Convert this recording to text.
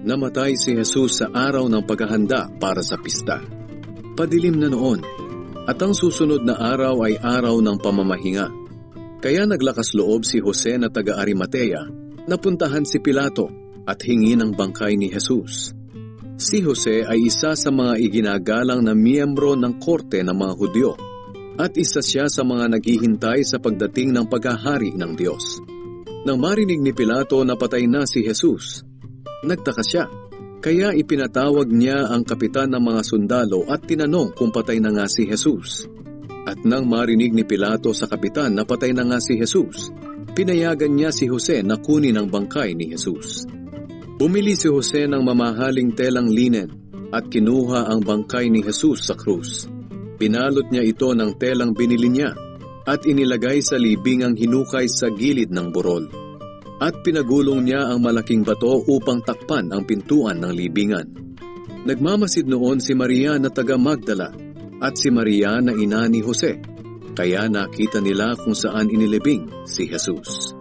Namatay si Jesus sa araw ng paghahanda para sa pista. Padilim na noon, at ang susunod na araw ay araw ng pamamahinga. Kaya naglakas loob si Jose na taga Arimatea na puntahan si Pilato at hingi ng bangkay ni Jesus. Si Jose ay isa sa mga iginagalang na miyembro ng korte ng mga Hudyo at isa siya sa mga naghihintay sa pagdating ng paghahari ng Diyos. Nang marinig ni Pilato na patay na si Jesus, nagtaka siya, kaya ipinatawag niya ang kapitan ng mga sundalo at tinanong kung patay na nga si Jesus. At nang marinig ni Pilato sa kapitan na patay na nga si Jesus, pinayagan niya si Jose na kunin ang bangkay ni Jesus. Bumili si Jose ng mamahaling telang linen at kinuha ang bangkay ni Jesus sa krus. Pinalot niya ito ng telang binili niya at inilagay sa libingang hinukay sa gilid ng burol. At pinagulong niya ang malaking bato upang takpan ang pintuan ng libingan. Nagmamasid noon si Maria na taga Magdala at si Maria na ina ni Jose, kaya nakita nila kung saan inilibing si Jesus.